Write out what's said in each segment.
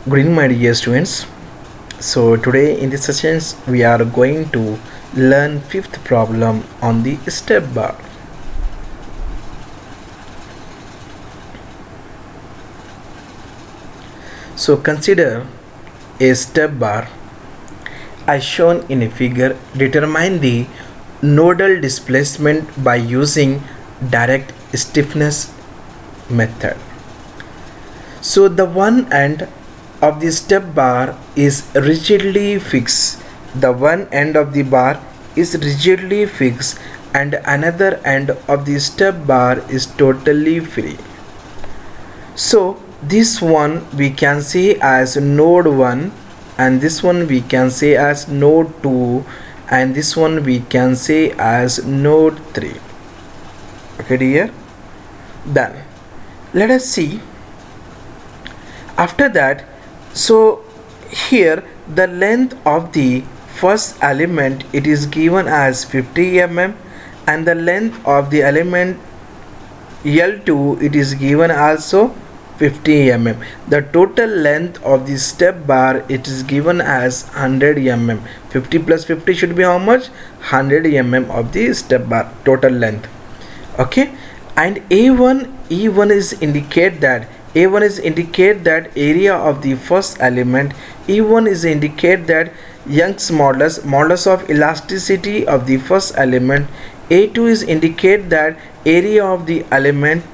Good evening, my dear students. So today in this sessions we are going to learn fifth problem on the step bar. So consider a step bar as shown in a figure. Determine the nodal displacement by using direct stiffness method. So the one end of the step bar is rigidly fixed. The one end of the bar is rigidly fixed and another end of the step bar is totally free. So this one we can say as node 1 and this one we can say as node 2 and this one we can say as node 3. Okay dear, then let us see. After that, so here the length of the first element, it is given as 50 mm, and the length of the element L2, it is given also 50 mm. The total length of the step bar, it is given as 100 mm. 50 plus 50 should be how much? 100 mm of the step bar total length. Okay, and E1 is indicate that area of the first element. E1 is indicate that Young's modulus of elasticity of the first element. A2 is indicate that area of the element,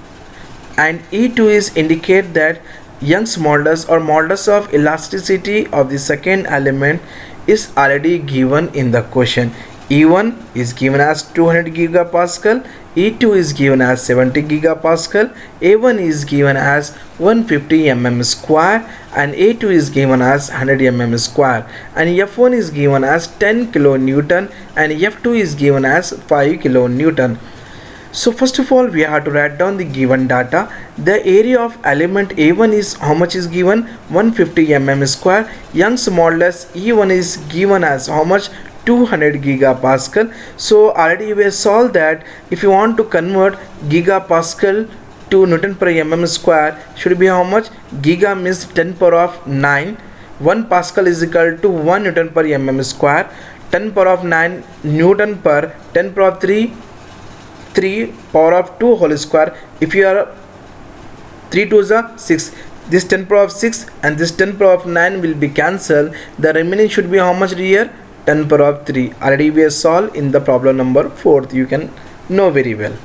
and E2 is indicate that Young's modulus or modulus of elasticity of the second element is already given in the question. E1 is given as 200 gigapascal, E2 is given as 70 gigapascal, A1 is given as 150 mm square, and A2 is given as 100 mm square, and F1 is given as 10 kilonewton, and F2 is given as 5 kilonewton. So first of all we have to write down the given data. The area of element A1 is how much is given? 150 mm square. Young's modulus E1 is given as how much? 200 gigapascal. So already we have solved that. If you want to convert gigapascal to Newton per mm square, should be how much? Giga means 10 power of 9. 1 Pascal is equal to 1 Newton per mm square. 10 power of 9 Newton per 10 power of 3 power of 2 whole square. If you are 3 2s are 6. This 10 power of 6 and this 10 power of 9 will be cancelled. The remaining should be how much here? 10 power of 3. Already we have solved in the problem number 4th. You can know very well.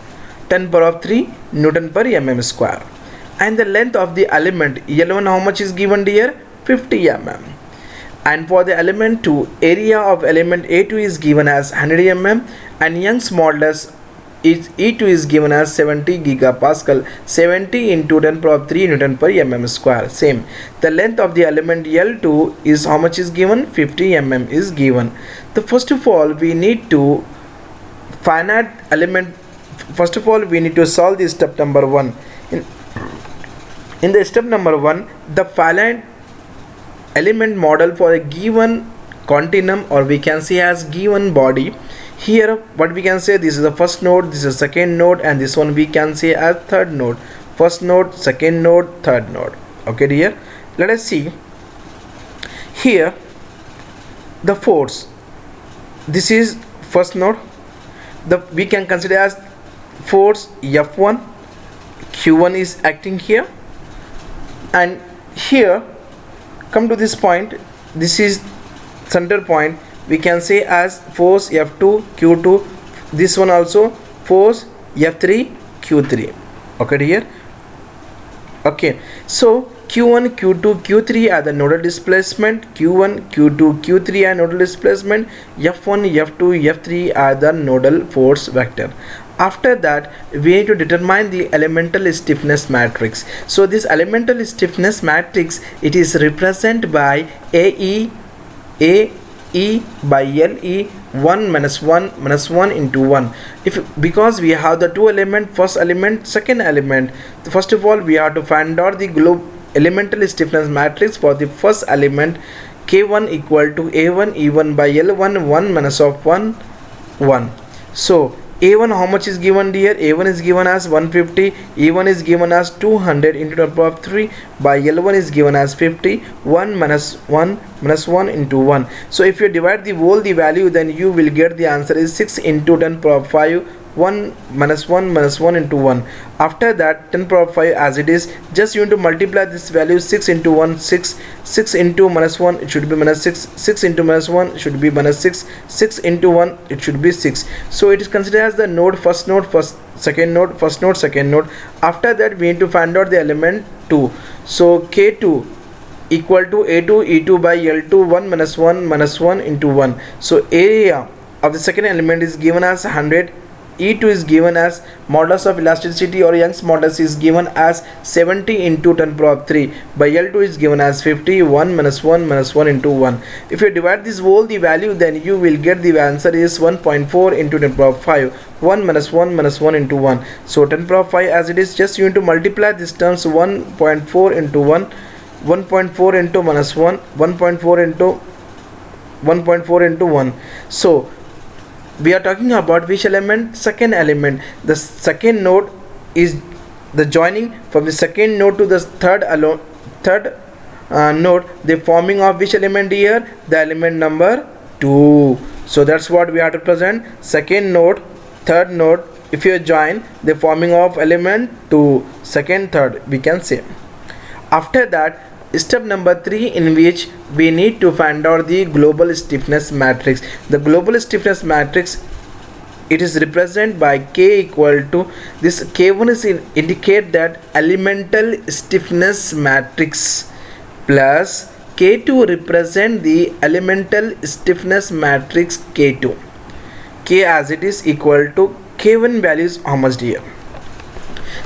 10 power of 3 Newton per mm square. And the length of the element L1 how much is given here? 50 mm. And for the element 2, area of element A2 is given as 100 mm, and Young's modulus is E2 is given as 70 gigapascal. 70 into 10 power of 3 Newton per mm square. Same. The length of the element L2 is how much is given? 50 mm is given. The first of all we need to finite element. First of all we need to solve this step number 1. In the step number 1, the finite element model for a given continuum, or we can say as given body. Here what we can say, this is the first node, this is the second node, and this one we can say as third node. First node, second node, third node. Okay dear, let us see here the force. This is first node. We can consider as force F1. Q1 is acting here, and here come to this point. This is center point. We can say as force F2 Q2. This one also force F3 Q3. Okay dear. Okay, so Q1 Q2 Q3 are the nodal displacement. Q1 Q2 Q3 are nodal displacement. F1 F2 F3 are the nodal force vector. After that we need to determine the elemental stiffness matrix. So this elemental stiffness matrix, it is represented by AE by LE 1 minus 1 minus 1 into 1. Because we have the two element, first element, second element. First of all we have to find out the elemental stiffness matrix for the first element. K1 equal to A1 E1 by L1 1 minus of 1 1. So A1 how much is given here? A1 is given as 150, E1 is given as 200 into 10 power of 3 by L1 is given as 50, 1 minus 1 into 1. So if you divide the value, then you will get the answer is 6 into 10 power of 5, 1 minus 1 into 1. After that 10 power of 5 as it is, just you want to multiply this value 6 into 1, 6 into minus 1 it should be minus 6 into minus 1 should be minus 6 into 1 it should be 6. So it is considered as the first node, second node, first node, second node. After that we need to find out the element 2. So K2 equal to A2 E2 by L2, 1 minus 1 into 1. So area of the second element is given as 100, E2 is given as modulus of elasticity or Young's modulus is given as 70 into 10 power of 3 by L2 is given as 50, 1 minus 1 into 1. If you divide this the value, then you will get the answer is 1.4 into 10 power of 5, 1 minus 1 into 1. So 10 power of 5 as it is, just you need to multiply these terms 1.4 into 1, 1.4 into minus 1, 1.4 into 1. So we are talking about which element? Second element. The second node is the joining from the second node to the third node. The forming of which element here? The element number 2. So that's what we have to present. Second node, third node. If you join, the forming of element 2, second, third, we can say. After that, step number 3, in which we need to find out the global stiffness matrix. The global stiffness matrix, it is represented by K equal to this K1 is indicate that elemental stiffness matrix plus K2 represent the elemental stiffness matrix K2. K as it is equal to K1 value is how much here?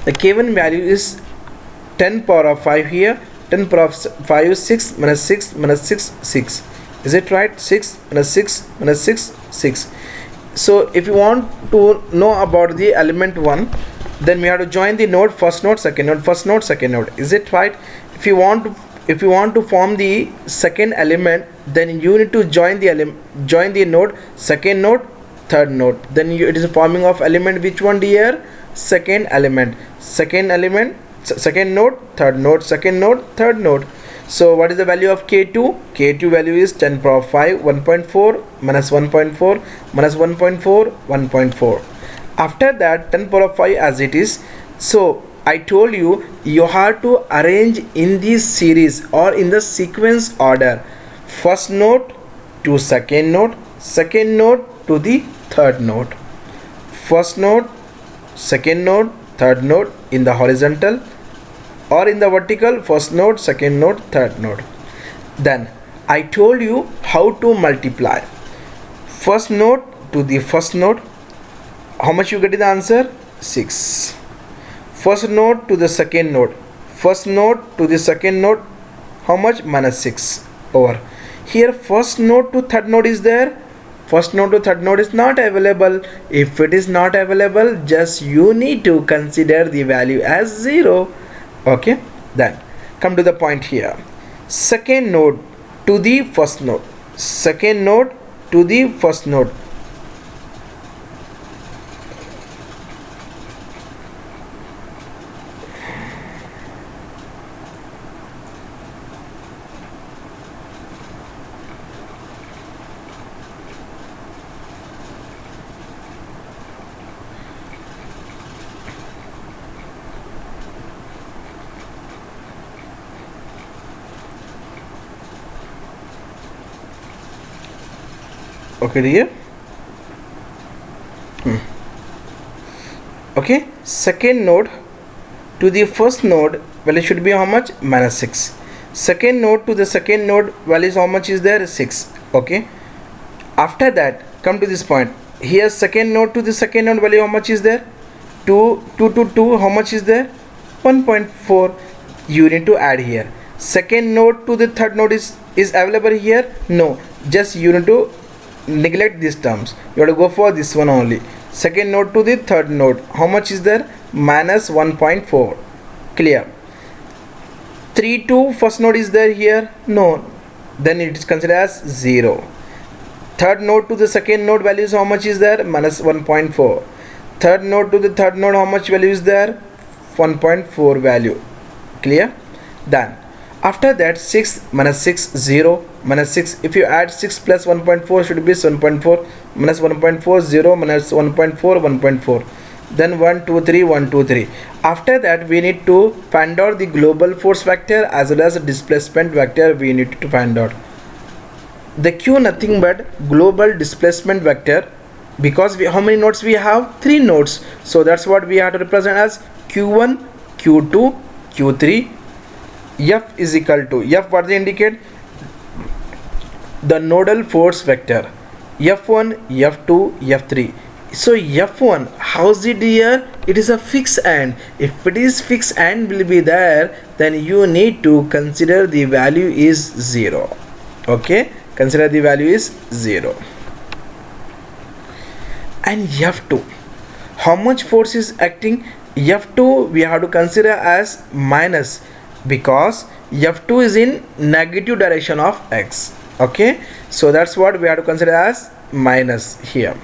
The K1 value is 10 power of 5 here. 10 power of 5 6 minus 6 minus 6 6. Is it right? 6 minus 6 minus 6 6. So if you want to know about the element 1, then we have to join the node, first node, second node, first node, second node. Is it right? If you want to form the second element, then you need to join the node, second node, third node. Then it is a forming of element which one here? Second element, second node, third node, second node, third node. So what is the value of K2? K2 value is 10 power of 5, 1.4 minus 1.4 minus 1.4, 1.4. After that 10 power of 5 as it is. So I told you have to arrange in this series or in the sequence order. First node to second node to the third node. First node, second node, third node in the horizontal, or in the vertical, first node, second node, third node. Then I told you how to multiply first node to the first node. How much you get the answer? 6. First node to the second node, first node to the second node, how much? Minus 6 over here. First node to third node is there, first node to third node is not available. If it is not available, just you need to consider the value as 0. Okay, then come to the point here. Second node to the first node, second node to the first node. Okay dear. Okay, second node to the first node value should be how much? Minus 6. Second node to the second node value is how much is there? 6. Okay, after that come to this point here. Second node to the second node value how much is there? 2 to 2 how much is there? 1.4. You need to add here. Second node to the third node is available here? No, just you need to neglect these terms. You have to go for this one only. Second node to the third node, how much is there? Minus 1.4. Clear? 3 to first node is there here? No, then it is considered as 0. Third node to the second node values how much is there? Minus 1.4. third node to the third node, how much value is there? 1.4 value. Clear? Then after that 6 minus 6 0 minus 6, if you add 6 plus 1.4 should be 7.4, minus 1.4 0 minus 1.4 1.4, then 1 2 3 1 2 3. After that we need to find out the global force vector as well as the displacement vector. We need to find out the q, nothing but global displacement vector, because how many nodes we have? 3 nodes, so that's what we have to represent as q1 q2 q3. F is equal to, F what they indicate? The nodal force vector, F1 F2 F3. So F1, how's it here? It is a fixed end. If it is fixed end will be there, then you need to consider the value is 0. Okay, consider the value is 0. And F2, how much force is acting? F2 we have to consider as minus, because F2 is in negative direction of x. Okay, so that's what we have to consider as minus here.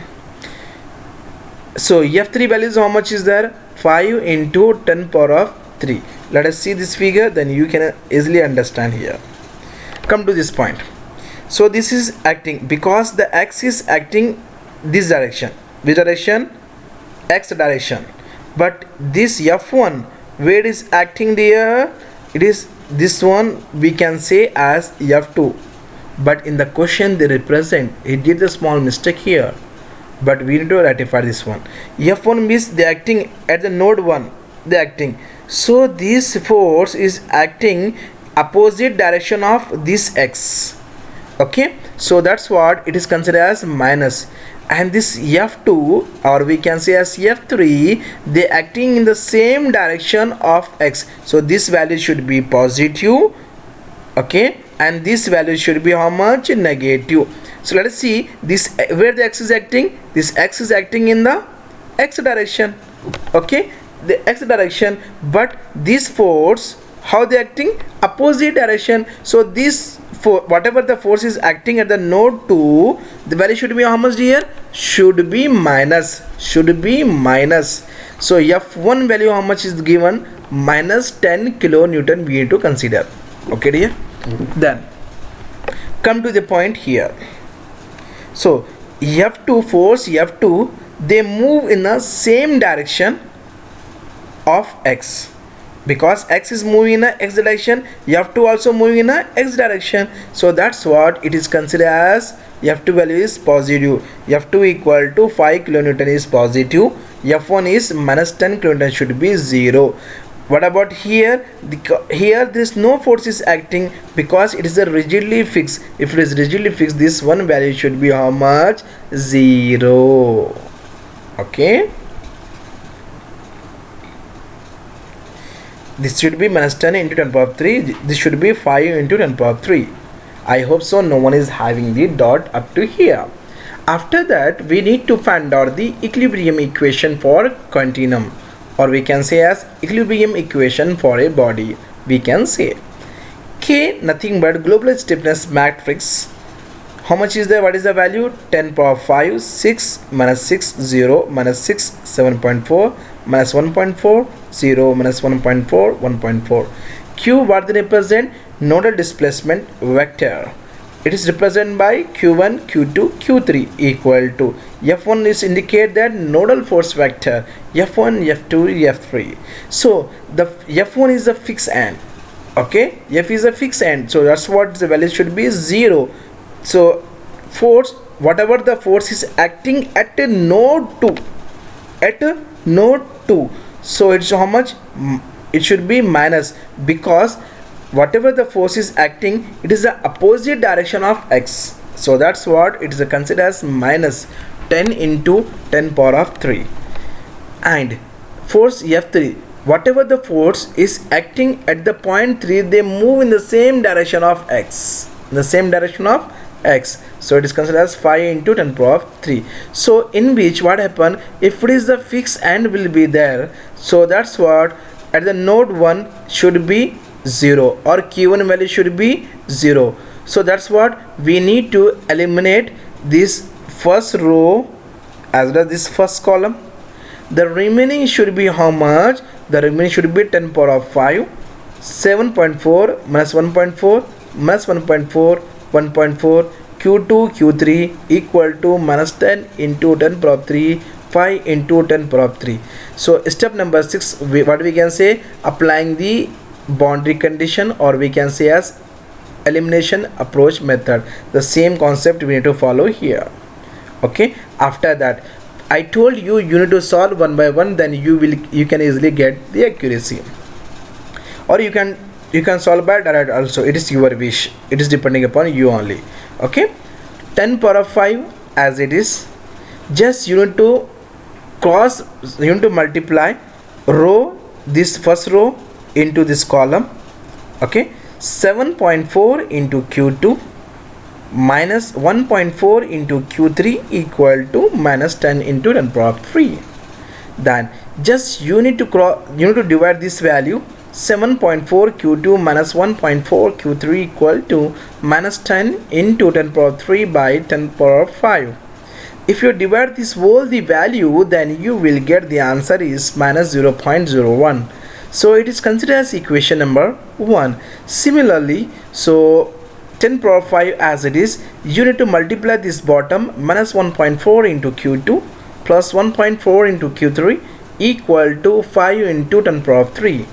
So F3 values, how much is there? 5 into 10 power of 3. Let us see this figure, then you can easily understand here. Come to this point. So this is acting because the x is acting this direction. Which direction? X direction. But this F1, where it is acting there, it is this one, we can say as F2. But in the question they represent, it did a small mistake here, but we need to rectify this one. F1 means they acting at the node 1, they acting. So this force is acting opposite direction of this x. Okay, so that's what it is considered as minus. And this F2, or we can say as F3, they acting in the same direction of x. So this value should be positive. Okay, and this value should be how much? Negative. So let us see this, where the x is acting. This x is acting in the x direction. Okay, the x direction, but this force, how they acting? Opposite direction. So this for whatever the force is acting at the node 2, the value should be how much here? Should be minus. Should be minus. So F1 value how much is given? Minus 10 kilonewton we need to consider. Okay dear. Then come to the point here. So F2 force, F2, they move in the same direction of x. Because x is moving in a x direction, F2 also moving in a x direction. So that's what it is considered as F2 value is positive. F2 equal to 5 kilonewton is positive. F1 is minus 10 kilonewton, should be 0. What about here? Here there is no force is acting because it is a rigidly fixed. If it is rigidly fixed, this one value should be how much? 0. Okay. This should be minus 10 into 10 power 3. This should be 5 into 10 power 3. I hope so no one is having the dot up to here. After that we need to find out the equilibrium equation for continuum, or we can say as equilibrium equation for a body. We can say K, nothing but global stiffness matrix. How much is there? What is the value? 10 power 5, 6 minus 6 0 minus 6 7.4 minus 1.4 0 minus 1.4 1.4. Q, what they represent? Nodal displacement vector. It is represented by q1 q2 q3 equal to F1 is indicate that nodal force vector, F1 F2 F3. So the F1 is a fixed end. Okay, F is a fixed end, so that's what the value should be 0. So force, whatever the force is acting at a node 2, at a node 2, so it's how much? It should be minus, because whatever the force is acting, it is the opposite direction of x. So that's what it is considered as minus 10 into 10 power of 3. And force F3, whatever the force is acting at the point 3, they move in the same direction of x, in the same direction of x. So it is considered as 5 into 10 power of 3. So in which what happen, if it is the fixed end will be there, so that's what at the node 1 should be 0, or q1 value should be 0. So that's what we need to eliminate this first row as well as this first column. The remaining should be how much? The remaining should be 10 power of 5. 7.4 minus 1.4 minus 1.4 1.4 q2 q3 equal to minus 10 into 10 power of 3 5 into 10 power of 3. So step number 6, what we can say, applying the boundary condition, or we can say as elimination approach method. The same concept we need to follow here. Okay, after that I told you need to solve one by one, then you can easily get the accuracy, or you can solve by direct also. It is your wish, it is depending upon you only. Okay, 10 power of 5 as it is, just you need to multiply row, this first row into this column. Okay, 7.4 into q2 minus 1.4 into q3 equal to minus 10 into 10 power of 3. Then just you need to divide this value, 7.4 q2 minus 1.4 q3 equal to minus 10 into 10 power of 3 by 10 power of 5. If you divide this whole the value, then you will get the answer is minus 0.01. So it is considered as equation number 1. Similarly, so 10 power of 5 as it is, you need to multiply this bottom, minus 1.4 into q2 plus 1.4 into q3 equal to 5 into 10 power of 3.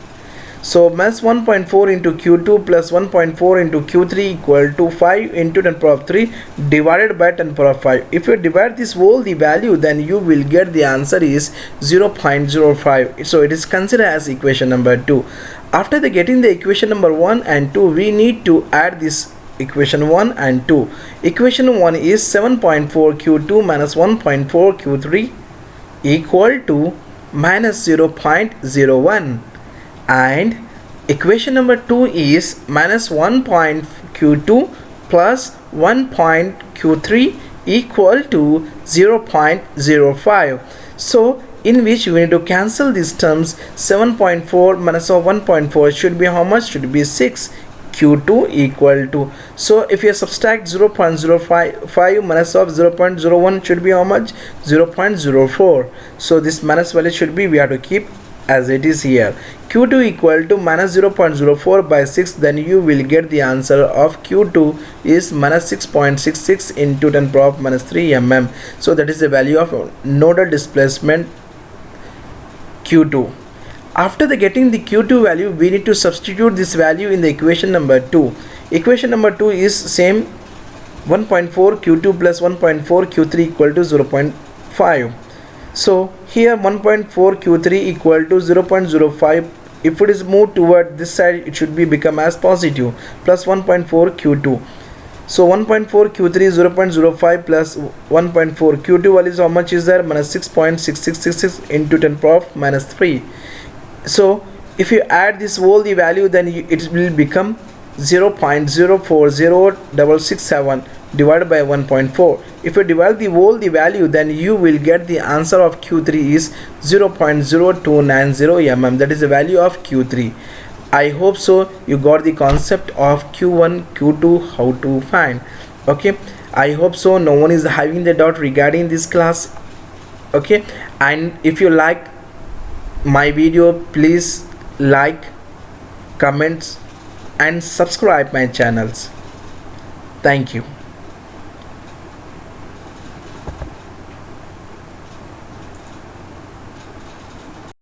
So minus 1.4 into q2 plus 1.4 into q3 equal to 5 into 10 power of 3 divided by 10 power of 5. If you divide this whole the value, then you will get the answer is 0.05. So it is considered as equation number 2. After getting the equation number 1 and 2, we need to add this equation 1 and 2. Equation 1 is 7.4 q2 minus 1.4 q3 equal to minus 0.01, and equation number 2 is minus 1.q2 plus 1.q3 equal to 0.05. So in which we need to cancel these terms. 7.4 minus 1.4 should be how much? Should be 6. q2 equal to, so if you subtract 0.05 minus of 0.01 should be how much? 0.04. so this minus value should be, we have to keep as it is here. q2 equal to minus 0.04 by 6, then you will get the answer of q2 is minus 6.66 into 10 power of minus 3 mm. So that is the value of nodal displacement q2. After getting the q2 value, we need to substitute this value in the equation number 2. Equation number 2 is same, 1.4 q2 plus 1.4 q3 equal to 0.5. So here 1.4 q3 equal to 0.05. If it is moved toward this side, it should be become as positive, plus 1.4 q2. So 1.4 q3 is 0.05 plus 1.4 q2 value is how much is there? Minus 6.6666 into 10 power of minus 3. So if you add this whole the value, then it will become 0.040667 divided by 1.4. If you divide the whole the value, then you will get the answer of q3 is 0.0290 mm. That is the value of q3. I hope so you got the concept of q1 q2 how to find. Okay, I hope so no one is having the doubt regarding this class. Okay, and if you like my video, please like, comments and subscribe my channels. Thank you.